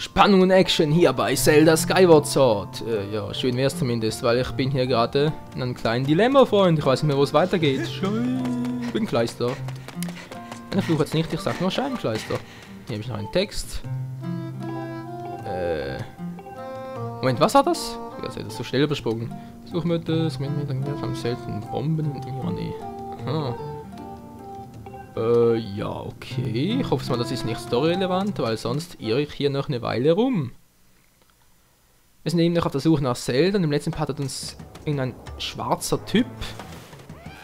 Spannung und Action hier bei Zelda Skyward Sword. Ja, schön wär's zumindest, weil ich bin hier gerade in einem kleinen Dilemma, Freund. Ich weiß nicht mehr, wo es weitergeht. Scheibenkleister. Ich fluche jetzt nicht, ich sag nur Scheibenkleister. Hier habe ich noch einen Text. Moment, was war das? Also, das ist so schnell übersprungen. Such mir das, mit am seltenen Bomben in ihrer Nähe. Aha. Ja, okay. Ich hoffe mal, das ist nicht storyrelevant, weil sonst irre ich hier noch eine Weile rum. Wir sind eben noch auf der Suche nach Zelda und im letzten Part hat uns irgendein schwarzer Typ.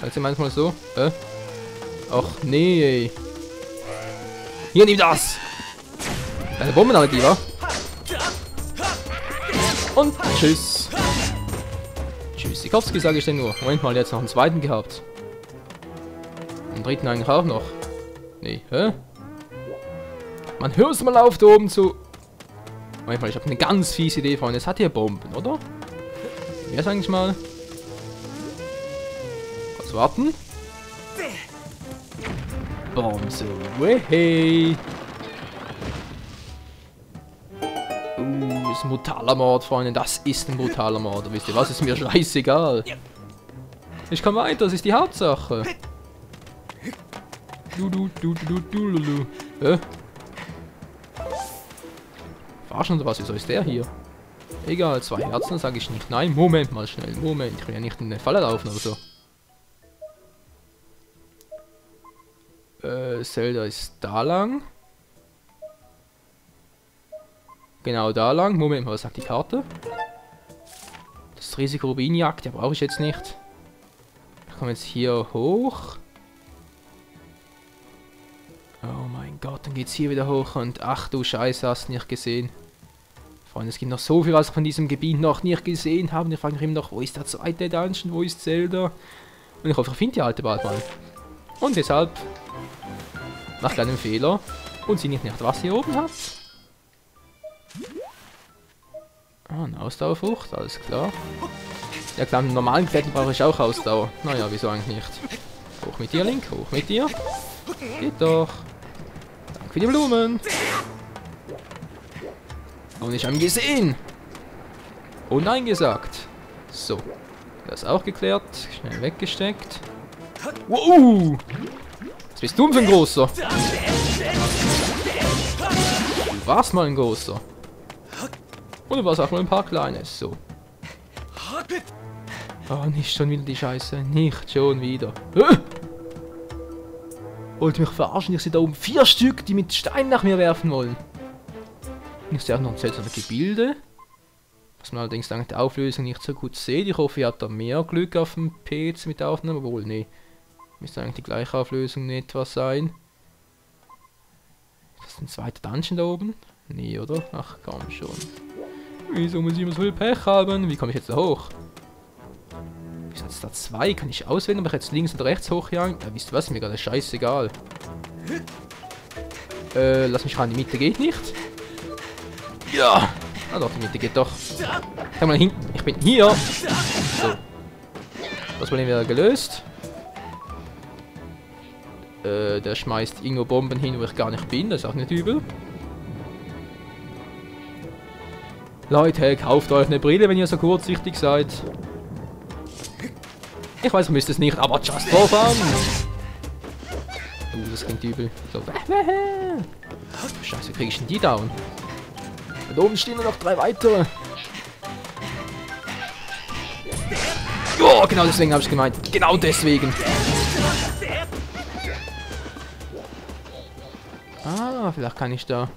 Also manchmal so. Ach nee, ey. Hier, nimm das! Deine Bomben alle, die war. Und tschüss. Tschüssikowski, sage ich denn nur. Moment mal, jetzt noch einen zweiten gehabt. Den dritten eigentlich auch noch. Nee, hä? Man hör's mal auf, da oben zu... Moment mal, ich habe eine ganz fiese Idee, Freunde. Es hat hier Bomben, oder? Wie wär's eigentlich mal? Kurz warten. Bombs away. Ist ein brutaler Mord, Freunde. Das ist ein brutaler Mord. Wisst ihr was? Ist mir scheißegal. Ich komm weiter, das ist die Hauptsache. Hä? Verarschen oder was? Wieso ist der hier? Egal, 2 Herzen, sage ich nicht. Nein, Moment mal schnell. Moment, ich will ja nicht in eine Falle laufen oder so. Zelda ist da lang. Genau da lang. Moment mal, was sagt die Karte? Das Risiko Rubinjagd, ja, brauche ich jetzt nicht. Ich komme jetzt hier hoch. Oh mein Gott, dann geht's hier wieder hoch und ach du Scheiße, hast du nicht gesehen. Freunde, es gibt noch so viel, was ich von diesem Gebiet noch nicht gesehen habe. Und ich frage mich immer noch, wo ist der zweite Dungeon, wo ist Zelda? Und ich hoffe, ich finde die alte bald mal. Und deshalb nach kleinem Fehler und sie nicht was hier oben hat. Ah, eine Ausdauerfrucht, alles klar. Ja klar, im normalen Klettern brauche ich auch Ausdauer. Naja, wieso eigentlich nicht? Hoch mit dir, Link, hoch mit dir. Geht doch. Danke für die Blumen. Und ich habe ihn gesehen. Und nein gesagt. So. Das auch geklärt. Schnell weggesteckt. Wow! Was bist du denn für ein großer? Du warst mal ein großer. Und du warst auch mal ein paar kleine. So. Oh, nicht schon wieder die Scheiße. Nicht schon wieder. Wollt mich verarschen? Ich sehe da oben 4 Stück, die mit Steinen nach mir werfen wollen. Ich sehe auch noch ein seltsames Gebilde. Was man allerdings dank der Auflösung nicht so gut sieht. Ich hoffe, ihr habt da mehr Glück auf dem PC mit der Aufnahme. Obwohl, nee. Müsste eigentlich die gleiche Auflösung in etwa sein. Ist das ein zweiter Dungeon da oben? Nee, oder? Ach, komm schon. Wieso muss ich immer so viel Pech haben? Wie komme ich jetzt da hoch? Wieso ist da 2? Kann ich auswählen, ob ich jetzt links oder rechts hochjagen? Ja, wisst ihr was? Mir gerade scheißegal. Lass mich ran. Die Mitte geht nicht. Ja! Ah doch, die Mitte geht doch. Sag mal hin. Ich bin hier. So. Das Problem wieder gelöst. Der schmeißt irgendwo Bomben hin, wo ich gar nicht bin. Das ist auch nicht übel. Leute, kauft euch eine Brille, wenn ihr so kurzsichtig seid. Ich weiß, ihr müsst es nicht, aber just for fun. Das klingt übel. So. Scheiße, wie kriege ich denn die down? Da oben stehen noch 3 weitere. Oh, genau deswegen habe ich gemeint. Genau deswegen. Ah, vielleicht kann ich da.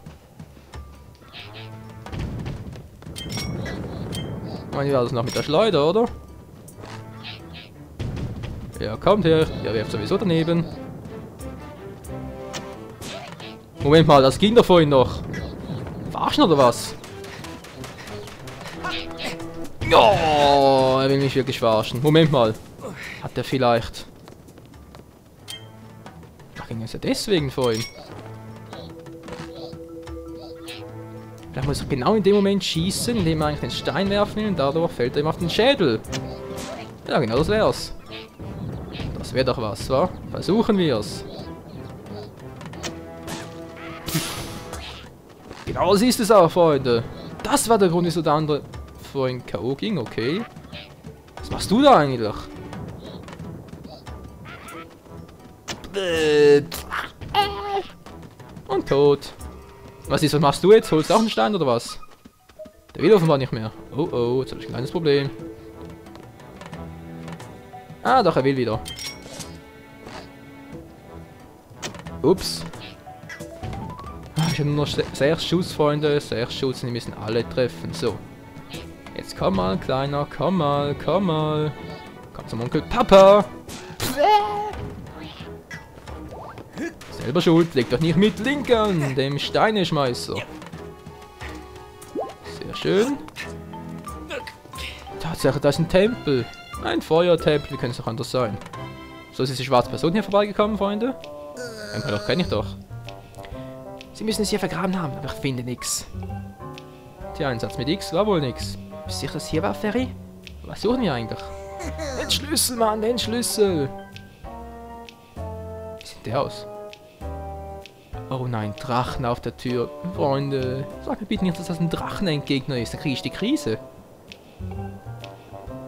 Wie war das noch mit der Schleuder, oder? Ja, kommt her. Der wirft sowieso daneben. Moment mal, das ging doch vorhin noch. Verarschen oder was? Oh, er will mich wirklich verarschen. Moment mal. Hat er vielleicht... Da ging es ja deswegen vorhin. Vielleicht muss ich genau in dem Moment schießen, indem wir eigentlich den Stein werfen will und dadurch fällt er ihm auf den Schädel. Ja, genau das wär's. Das wäre doch was, wa? Versuchen wir's. Ja, das ist es auch, Freunde. Das war der Grund, wieso der andere vorhin K.O. ging, okay. Was machst du da eigentlich? Und tot. Was ist, was machst du jetzt? Holst du auch einen Stein oder was? Der will offenbar nicht mehr. Oh oh, jetzt habe ich ein kleines Problem. Ah, doch, er will wieder. Ups. Ich habe nur noch 6 Schuss, Freunde. 6 Schuss, die müssen alle treffen. So. Jetzt komm mal, Kleiner. Komm mal, komm mal. Komm zum Onkel Papa. Selber schuld. Leg doch nicht mit Lincoln, dem Steineschmeißer. Sehr schön. Tatsache, da ist ein Tempel. Ein Feuertempel. Wie könnte es auch anders sein? So ist diese schwarze Person hier vorbeigekommen, Freunde. Ein paar doch kenne ich doch. Sie müssen es hier vergraben haben, aber ich finde nichts. Tja, ein Satz mit X war wohl nix. Bist du sicher, dass hier war, Ferry? Was suchen wir eigentlich? Den Schlüssel, Mann, den Schlüssel! Wie sieht der aus? Oh nein, Drachen auf der Tür. Freunde, sag mir bitte nicht, dass das ein Drachenendgegner ist. Dann kriege ich die Krise.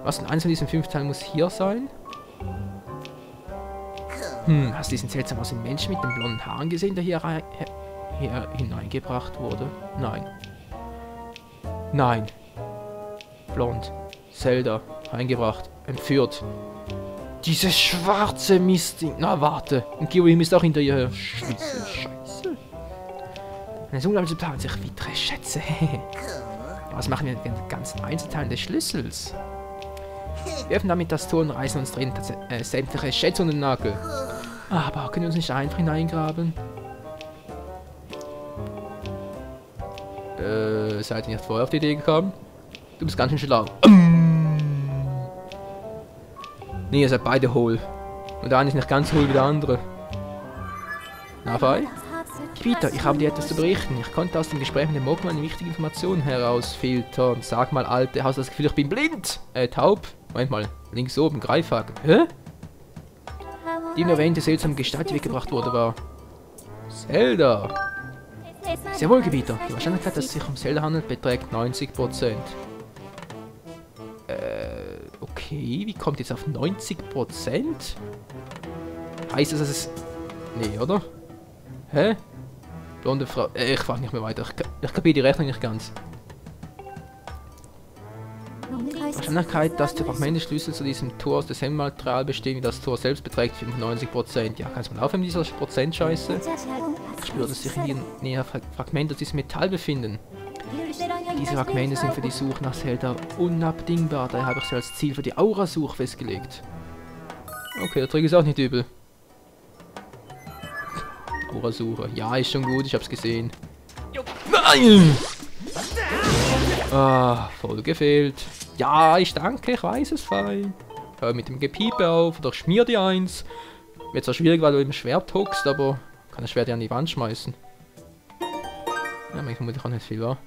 Was, eins von diesen 5 Teilen muss hier sein? Hast du diesen seltsam aussehenden Menschen mit den blonden Haaren gesehen, der hier hineingebracht wurde? Nein. Nein. Blond. Zelda. Eingebracht. Entführt. Dieses schwarze Mistding. Na, warte. Und Kiwim ist auch hinter ihr her. Scheiße. Eine unglaubliche Plan sich weitere Schätze. Was machen wir mit den ganzen Einzelteilen des Schlüssels? Wir öffnen damit das Tor und reißen uns drin sämtliche Schätze und den Nagel. Aber können wir uns nicht einfach hineingraben? Seid ihr nicht vorher auf die Idee gekommen? Du bist ganz schön schlau. Nee, ihr seid beide hohl. Und der eine ist nicht ganz hohl wie der andere. Na, Fei? Peter, ich habe dir etwas zu berichten. Ich konnte aus dem Gespräch mit dem Mogman eine wichtige Information herausfiltern. Sag mal, Alte, hast du das Gefühl, ich bin blind? Taub? Moment mal, links oben, Greifhaken. Hä? Die nur erwähnte seltsame Gestalt, die weggebracht wurde, war... Zelda! Sehr wohl, Gebieter. Die Wahrscheinlichkeit, dass es sich um Zelda handelt, beträgt 90%. Okay, wie kommt jetzt auf 90%? Heißt das, dass es... Nee, oder? Hä? Blonde Frau... ich frage nicht mehr weiter. Ich kapiere die Rechnung nicht ganz. Wahrscheinlichkeit, dass die Fragmente Schlüssel zu diesem Tor aus dem Material bestehen, wie das Tor selbst beträgt 95%. Ja, kannst du mal aufhören mit dieser Prozentscheiße? Ich spüre, dass sich in ihren näher Fragmente aus diesem Metall befinden. Diese Fragmente sind für die Suche nach Zelda unabdingbar, daher habe ich sie als Ziel für die Aura-Suche festgelegt. Okay, der Trick ist auch nicht übel. Aura-Suche. Ja, ist schon gut, ich hab's gesehen. Nein! Ah, voll gefehlt. Ja, ich danke, ich weiß es fein. Hör mit dem Gepiepe auf, oder schmier dir eins. Wird zwar schwierig, weil du im Schwert hockst, aber kann das Schwert ja an die Wand schmeißen. Ja, ich vermute auch nicht viel, wa?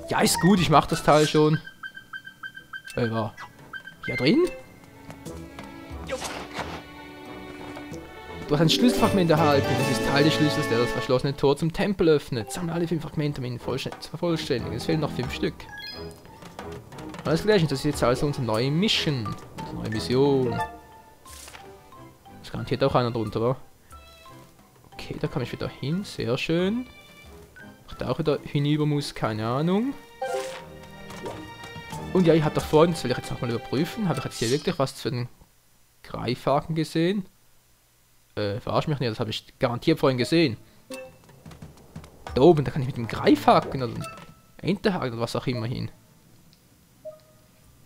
Ja, ist gut, ich mach das Teil schon. War hier drin? Du hast ein Schlüsselfragment erhalten. Das ist Teil des Schlüssels, der das verschlossene Tor zum Tempel öffnet. Sammle alle 5 Fragmente, um ihn zu vervollständigen. Es fehlen noch 5 Stück. Alles gleich, das ist jetzt also unsere neue Mission. Unsere neue Mission. Es garantiert auch einer drunter, wa? Okay, da komme ich wieder hin. Sehr schön. Ob ich da auch wieder hinüber muss, keine Ahnung. Und ja, ich habe da vorhin, das will ich jetzt nochmal überprüfen, habe ich jetzt hier wirklich was für den Greifhaken gesehen? Verarsch mich nicht, das habe ich garantiert vorhin gesehen. Da oben, da kann ich mit dem Greifhaken oder Enterhaken oder was auch immer hin.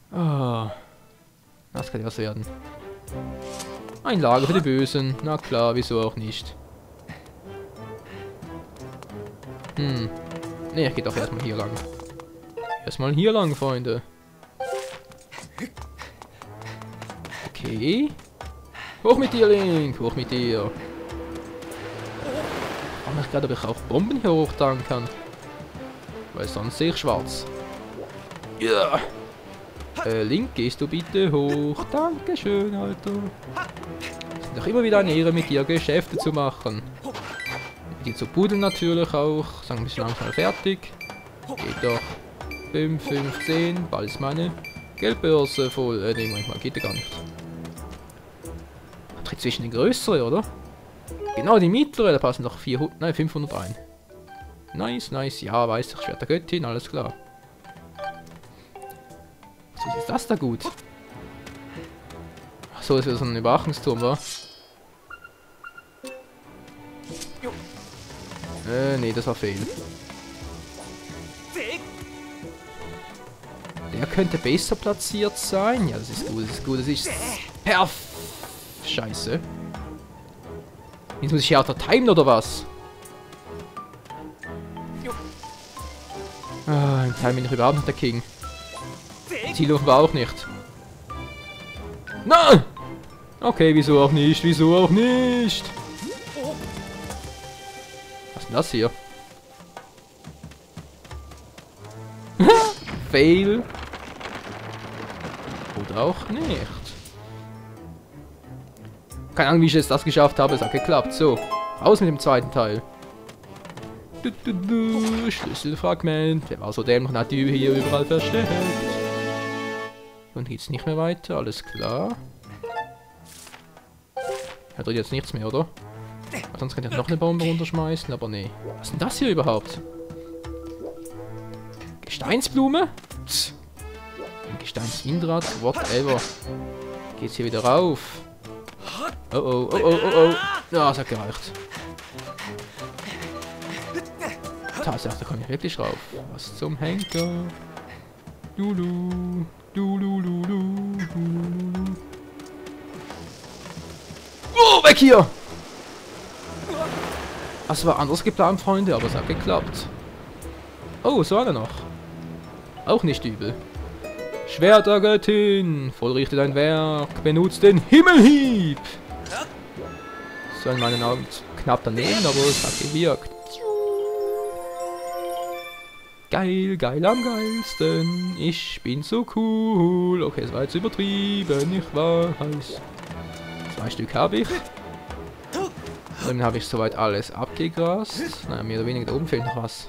Ah, das kann ja was werden. Ein Lager für die Bösen, na klar, wieso auch nicht. Ne, ich gehe doch erstmal hier lang. Erstmal hier lang, Freunde. Okay. Hoch mit dir, Link! Hoch mit dir! Ich frage mich gerade, ob ich auch Bomben hier hochtragen kann. Weil sonst sehe ich schwarz. Ja! Link, gehst du bitte hoch? Dankeschön, Alter. Es ist doch immer wieder eine Ehre, mit dir Geschäfte zu machen. Mit Die zu buddeln natürlich auch. Sagen wir ein bisschen langsam fertig. Geht doch. 5, 5, 10. Bald ist meine Geldbörse voll. Ne, manchmal geht der gar nicht. Tritt zwischen den größere, oder? Genau, die mittlere, da passen noch 400, nein, 500 ein. Nice, nice. Ja, weiß ich, Schwert der Göttin, alles klar. Was ist das da gut? Ach so, ist wieder so ein Überwachungsturm, wa? Nee, das war fehl. Der könnte besser platziert sein. Ja, das ist gut, das ist gut, das ist... Scheiße. Jetzt muss ich härter timen, oder was? Ah, im Time bin ich überhaupt nicht der King. Zielhofen war auch nicht. Nein! Okay, wieso auch nicht, wieso auch nicht? Was ist denn das hier? Fail. Oder auch nicht. Keine Ahnung, wie ich jetzt das geschafft habe. Es hat geklappt. So, raus mit dem zweiten Teil. Schlüsselfragment. Wer war so dämlich und hat die hier überall versteckt? Und geht's nicht mehr weiter. Alles klar. Er hat jetzt nichts mehr, oder? Sonst könnte er noch eine Bombe runterschmeißen, aber nee. Was ist denn das hier überhaupt? Gesteinsblume? Psst. Ein Gesteinswindrad? Whatever. Geht's hier wieder rauf? Oh oh, oh oh, oh oh. Ja, es hat gereicht. Tatsache, da kann ich wirklich rauf. Was zum Henker? Lulu. Lulu. Oh, weg hier! Das war anders geplant, Freunde, aber es hat geklappt. Oh, so einer noch. Auch nicht übel. Schwert der Göttin, vollrichte dein Werk, benutzt den Himmelhieb. So in meinen Augen knapp daneben, aber es hat gewirkt. Geil, geil am geilsten. Ich bin so cool. Okay, es war jetzt übertrieben, ich weiß. 2 Stück habe ich. Dann habe ich soweit alles abgegrast. Naja, mehr oder weniger, da oben fehlt noch was.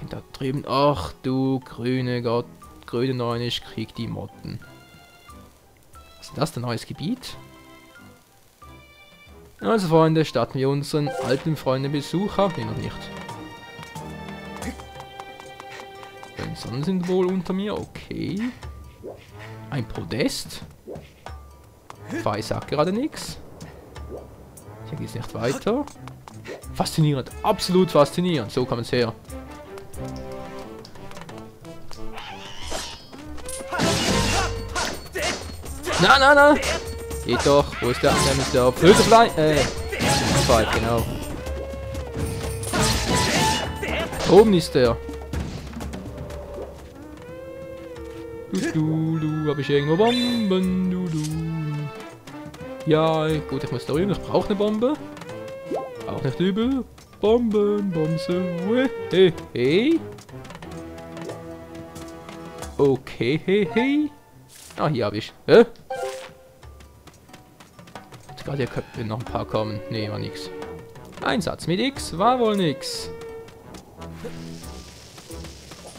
Da drüben. Ach du grüne Gott. Grüne Neun, ich krieg die Motten. Was ist das, ein neues Gebiet? Also Freunde, starten wir unseren alten Freunde-Besuch ab. Nee, noch nicht. Sonnensymbol unter mir, okay. Ein Podest. Fei sagt gerade nichts. Hier geht es nicht weiter. Faszinierend, absolut faszinierend. So kam es her. Na. Geht doch. Wo ist der? Der müsste auf Flötefly. Fight, genau. Oben ist der. Habe ich irgendwo Bomben? Ja, gut, ich muss da rüber. Ich brauche eine Bombe. Auch nicht übel. Bomse. Hey. Okay, hey. Ah, hier habe ich. Hä? Gerade hier könnten noch ein paar kommen. Nee, war nix. Einsatz mit X war wohl nix.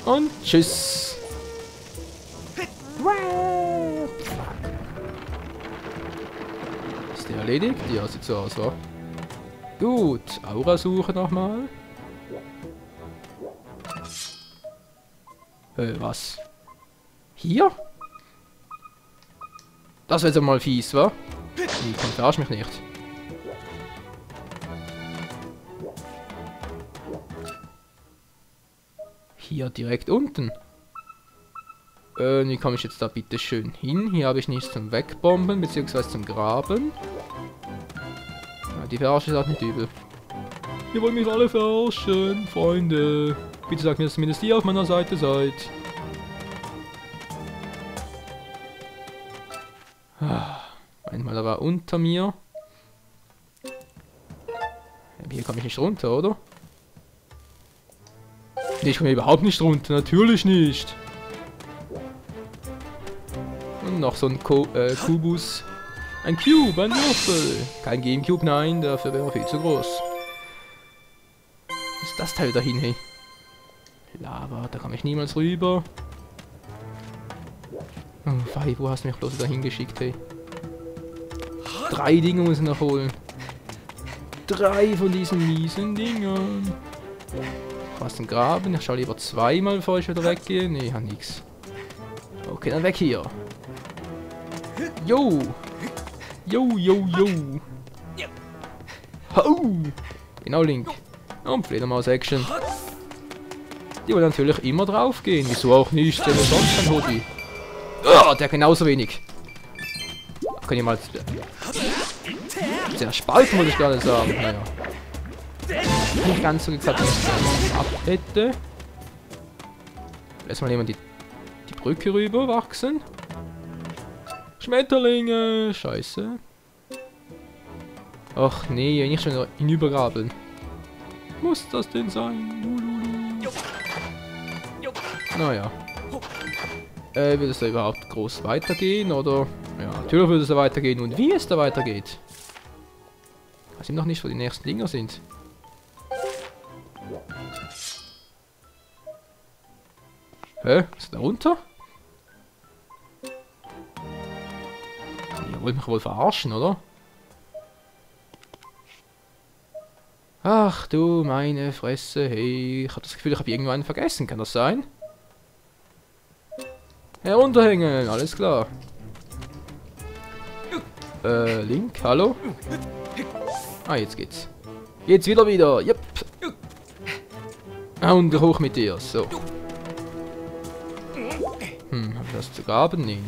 Und tschüss. Ist der erledigt? Ja, sieht so aus, wa? Gut, Aura-Suche nochmal. Was? Hier? Das wäre jetzt mal fies, wa? Nee, komm, verarsch mich nicht. Hier direkt unten. Wie komme ich jetzt da bitte schön hin? Hier habe ich nichts zum Wegbomben, beziehungsweise zum Graben. Ja, die Verarsche ist auch nicht übel. Ihr wollt mich alle verarschen, Freunde. Bitte sagt mir, dass zumindest ihr auf meiner Seite seid. Einmal, da war unter mir. Hier komme ich nicht runter, oder? Nee, ich komme überhaupt nicht runter, natürlich nicht. Und noch so ein Kubus. Ein Cube, ein Würfel. Kein Gamecube, nein, dafür wäre er viel zu groß. ist das Teil dahin, hey? Lava, da komme ich niemals rüber. Oh, Fei, wo hast du mich bloß dahin geschickt, hey? 3 Dinge muss ich noch holen. 3 von diesen miesen Dingern. Fast ein Graben. Ich schaue lieber 2-mal, bevor ich wieder weggehe. Nee, ich habe nichts. Okay, dann weg hier. Jo! Jo, jo, jo! Hau! Genau, Link. Und Fledermaus-Action. Die wollen natürlich immer drauf gehen. Wieso auch nicht? Der ist sonst ein Hobby. Oh, der genauso wenig. Kann ich mal... Sehr spalten, wollte ich gerade sagen. Naja. Nicht ganz so geklappt, wie ich es ab hätte. Lass mal jemand die Brücke rüber wachsen. Schmetterlinge! Scheiße. Ach nee, nicht schon hinübergabeln. Muss das denn sein? Naja. Wird es da überhaupt groß weitergehen, oder? Ja, natürlich wird es da weitergehen. Und wie es da weitergeht? Ich weiß eben noch nicht, wo die nächsten Dinger sind. Hä? Ist da runter? Ihr wollt mich wohl verarschen, oder? Ach du meine Fresse, hey. Ich habe das Gefühl, ich habe irgendwo einen vergessen. Kann das sein? Herunterhängen, alles klar. Link, hallo? Ah, jetzt geht's. Jetzt wieder. Yep. Und hoch mit dir, so. Hab ich das zu graben? Nee,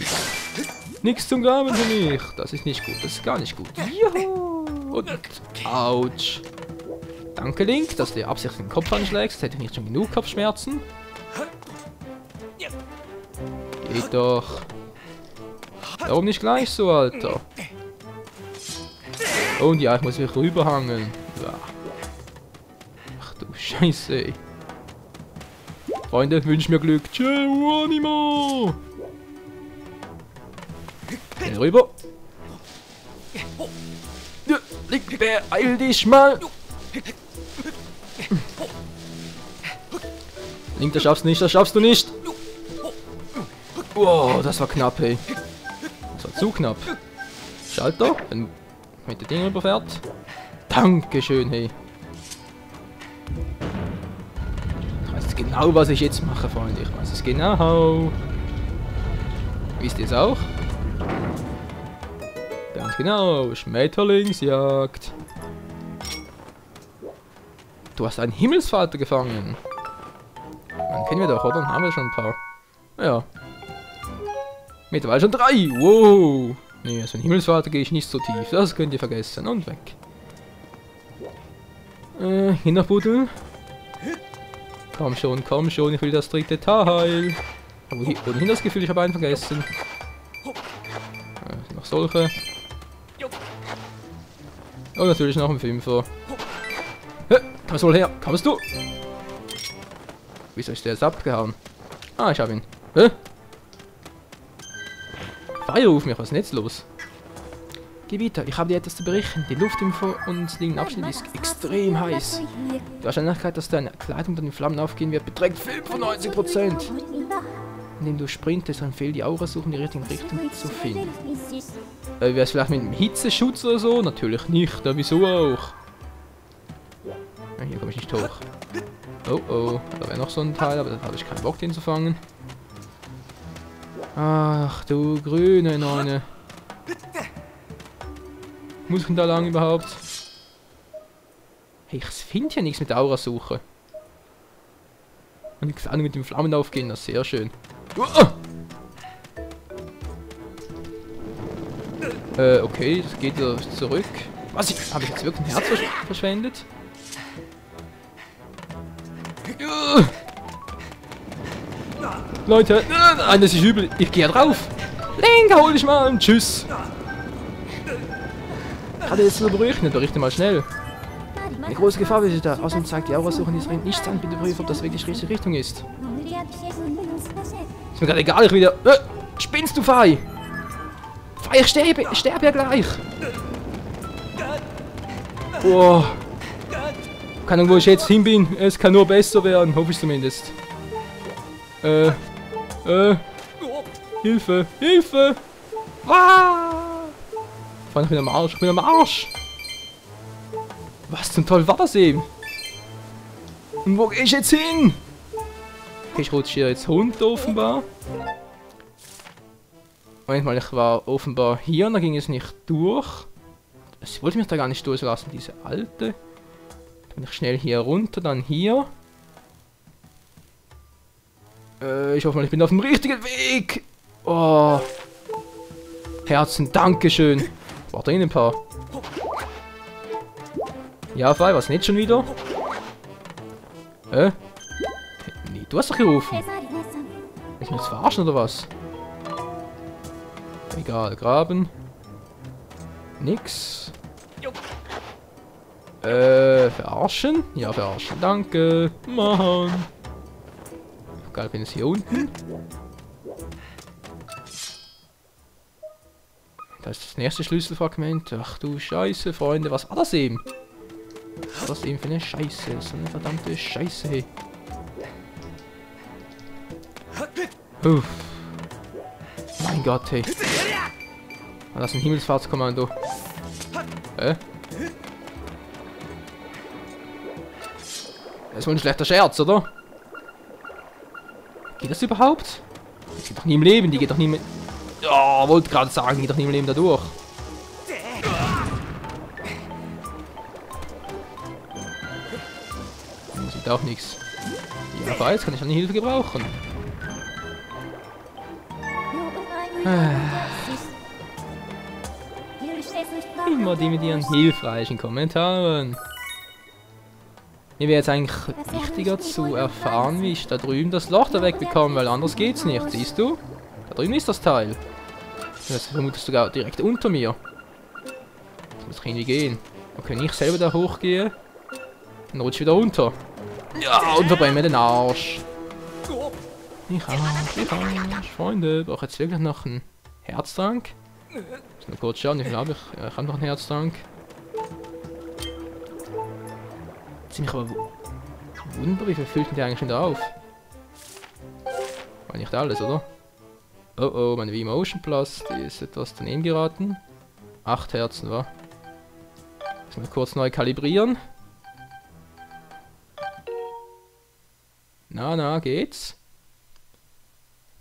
nichts zum Graben für mich. Das ist nicht gut, das ist gar nicht gut. Juhu. Und, ouch. Danke, Link, dass du dir absichtlich den Kopf anschlägst. Hätte ich nicht schon genug Kopfschmerzen. Geht doch. Warum nicht gleich so, Alter? Und ja, ich muss mich rüberhangeln. Ja. Ach du Scheiße, ey. Freunde, wünsch mir Glück. Geronimo! Geh rüber. Ja, Link, beeil dich mal. Link, das schaffst du nicht, das schaffst du nicht. Wow, das war knapp, hey. Das war zu knapp. Schalter, wenn mit dem Ding rüberfährt. Dankeschön, hey. Ich weiß genau, was ich jetzt mache, Freunde. Ich weiß es genau. Wisst ihr es auch? Ganz genau. Schmetterlingsjagd. Du hast einen Himmelsfalter gefangen. Dann kennen wir doch, oder? Dann haben wir schon ein paar. Ja. Mittlerweile schon 3. Wow. Nee, also in Himmelsfalter gehe ich nicht so tief. Das könnt ihr vergessen. Und weg. Hinterbuddel. Komm schon. Ich will das 3. Teil. Aber ohnehin das Gefühl, ich habe einen vergessen. Noch solche. Und natürlich noch ein 5er. Kommst du wohl her? Kommst du? Wieso ist der jetzt abgehauen? Ah, ich habe ihn. Hä? Fire ruf mich, was ist denn jetzt los? Gebieter, ich habe dir etwas zu berichten. Die Luft im vor uns liegenden Abschnitt ist extrem heiß. Die Wahrscheinlichkeit, dass deine Kleidung dann in Flammen aufgehen wird, beträgt 95%. Indem du sprintest, dann fehlt die Aura suchen, die richtige Richtung zu finden. Wäre es vielleicht mit einem Hitzeschutz oder so? Natürlich nicht, ja, wieso auch? Ja, hier komme ich nicht hoch. Oh oh, da wäre noch so ein Teil, aber da habe ich keinen Bock, den zu fangen. Ach du grüne Neune. Muss ich denn da lang überhaupt? Hey, ich finde ja nichts mit der Aura-Suche. Und ich kann mit den Flammen aufgehen, das ist sehr schön. Okay, das geht wieder zurück. Was? Habe ich jetzt wirklich ein Herz verschwendet? Leute, nein, das ist übel. Ich gehe drauf. Link, hol dich mal und tschüss. Hat er jetzt nur berichtet? Berichte mal schnell. Eine große Gefahr ist da. Außerdem zeigt die Aura-Suche in diesem nichts an. Bitte prüfen, ob das wirklich die richtige Richtung ist. Ist mir gerade egal, ich wieder... spinnst du, Fei? Fei, ich sterbe ja gleich. Boah. Keine Ahnung, wo ich jetzt hin bin. Es kann nur besser werden, hoffe ich zumindest. Hilfe, Hilfe! Ah! Ich bin am Arsch, ich bin am Arsch! Was zum Teufel war das eben? Und wo gehe ich jetzt hin? Okay, ich rutsche hier jetzt runter offenbar. Moment mal, ich war offenbar hier und da ging es nicht durch. Ich wollte mich da gar nicht durchlassen, diese alte. Dann bin ich schnell hier runter, dann hier. Ich hoffe mal, ich bin auf dem richtigen Weg. Oh. Herzen, Dankeschön. War da ein paar. Ja, Fei, was nicht schon wieder? Nee, du hast doch gerufen. Willst du mich jetzt verarschen oder was? Egal, graben. Nix. Verarschen? Ja, verarschen. Danke. Mann. Geil, bin ich hier unten. Da ist das nächste Schlüsselfragment. Ach du Scheiße, Freunde. Was war das eben? Was war das eben für eine Scheiße? So eine verdammte Scheiße, hey. Uff. Mein Gott, hey. War das ein Himmelsfahrtskommando? Das ist wohl ein schlechter Scherz, oder? Geht das überhaupt? Die geht doch nie im Leben, die geht doch nie mit... Oh, wollte gerade sagen, die geht doch nie im Leben da durch. Das sieht auch nichts. Ja, aber jetzt kann ich eine Hilfe gebrauchen. Immer die mit ihren hilfreichen Kommentaren. Mir wäre jetzt eigentlich wichtiger zu erfahren, wie ich da drüben das Loch da wegbekomme, weil anders geht's nicht, siehst du? Da drüben ist das Teil. Das vermutest du sogar direkt unter mir. Das muss irgendwie gehen. Und wenn ich selber da hochgehe, dann rutsche ich wieder runter. Ja, und verbrenne mir den Arsch. Ich Arsch, Freunde. Brauche jetzt wirklich noch einen Herztrank. Muss nur kurz schauen, wie viel habe ich? Ja, ich habe noch einen Herztrank. Ziemlich aber Wunder, wie viel füllt denn der eigentlich schon da auf? War nicht alles, oder? Oh oh, meine V-Motion Plus, die ist etwas daneben geraten. 8 Herzen, wa? Müssen wir kurz neu kalibrieren. Na, geht's?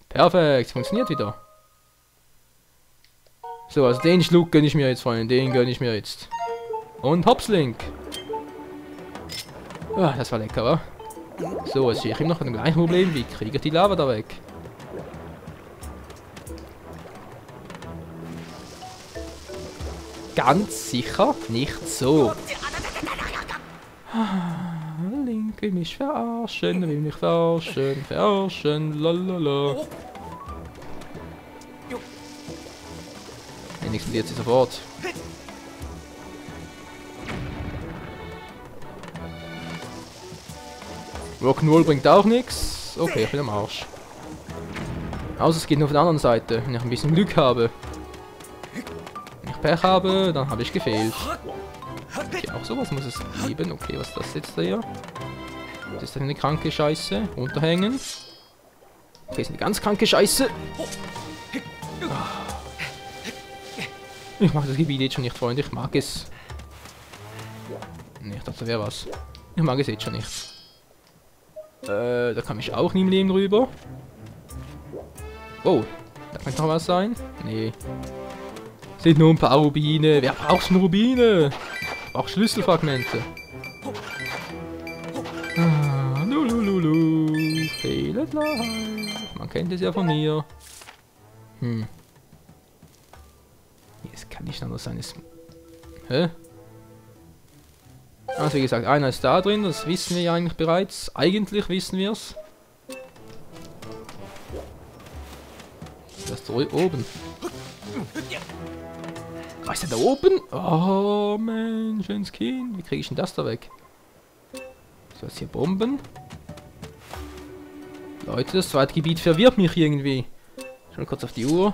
Perfekt, funktioniert wieder. So, also den Schluck gönne ich mir jetzt, Freunde, den gönne ich mir jetzt. Und Hopslink. Ah, das war lecker, wa? So, jetzt stehe ich immer noch mit dem gleichen Problem. Wie kriege ich die Lava da weg? Ganz sicher nicht so. Link will mich verarschen, lalala. Nee, explodiert sie sofort. Rock'n'Roll bringt auch nichts. Okay, ich bin am Arsch. Außer es geht nur auf der anderen Seite, wenn ich ein bisschen Glück habe. Wenn ich Pech habe, dann habe ich gefehlt. Hier auch sowas muss es geben. Okay, was ist das jetzt da hier? Das ist eine kranke Scheiße. Runterhängen. Okay, ist eine ganz kranke Scheiße. Ich mag das Gebiet jetzt schon nicht, Freunde. Ich mag es. Nee, ich dachte, da wäre was. Ich mag es jetzt schon nicht. Da kann ich auch nie im Leben rüber. Oh, da könnte noch was sein. Nee. Sind nur ein paar Rubine. Wer braucht schon Rubine? Auch Schlüsselfragmente. Lulululu. Fehlet live. Man kennt es ja von mir. Jetzt kann nicht anders sein. Hä? Also wie gesagt, einer ist da drin, das wissen wir ja eigentlich bereits. Eigentlich wissen wir es. Das ist da oben. Was ist denn da oben? Oh, Menschenskind. Wie kriege ich denn das da weg? So, jetzt hier Bomben. Leute, das zweite Gebiet verwirrt mich irgendwie. Schon kurz auf die Uhr.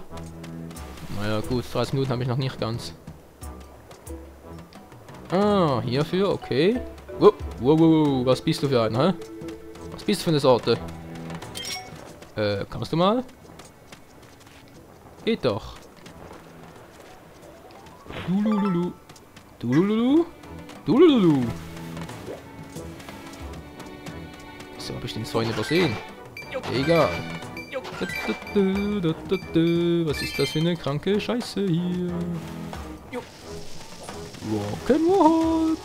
Naja, gut, 30 Minuten habe ich noch nicht ganz. Ah, hierfür, okay. Wow, wow, wow, was bist du für ein, hä? Was bist du für eine Sorte? Kannst du mal? Geht doch. Dulululu. Dulululu. Dulululu. So, hab ich den vorhin übersehen. Egal. Was ist das für eine kranke Scheiße hier? Rock'n'Roll.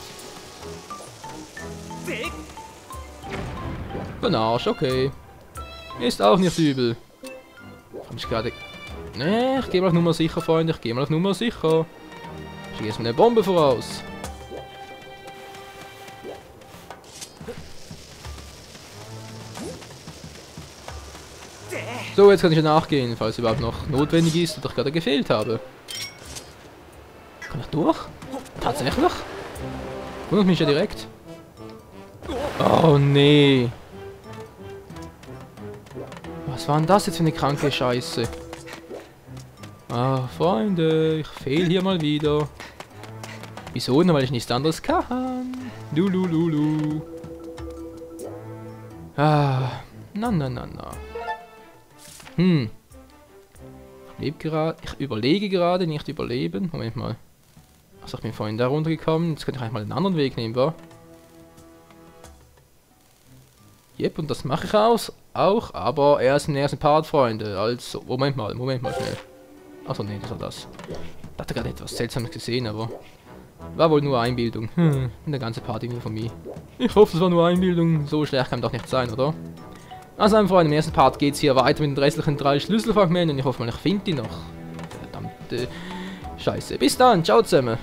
Für den Arsch, okay. Ist auch nicht übel. Hab ich gerade... Ne, ich gehe mal auf Nummer sicher, Freunde. Ich gehe mal auf Nummer sicher. Ich gehe jetzt mit einer Bombe voraus. So, jetzt kann ich nachgehen, falls es überhaupt noch notwendig ist oder ich gerade gefehlt habe. Kann ich durch? Tatsächlich? Wundert mich ja direkt. Oh nee. Was war denn das jetzt für eine kranke Scheiße? Ah, Freunde, ich fehl hier mal wieder. Wieso? Nur weil ich nichts anderes kann. Lulululu. Ah, na. Ich überlege gerade, nicht überleben. Moment mal. Also ich bin vorhin da runtergekommen. Jetzt könnte ich eigentlich mal einen anderen Weg nehmen, wa? Jep, und das mache ich auch, aber erst im ersten Part, Freunde. Also, Moment mal schnell. Achso, nee, das war das. Ich hatte gerade etwas Seltsames gesehen, aber... War wohl nur Einbildung. In der ganze Party nur von mir. Ich hoffe, es war nur Einbildung. So schlecht kann doch nicht sein, oder? Also, Freunde, im ersten Part geht es hier weiter mit den restlichen 3 Schlüsselfragmenten und ich hoffe mal, ich finde die noch. Verdammte Scheiße. Bis dann, ciao zusammen.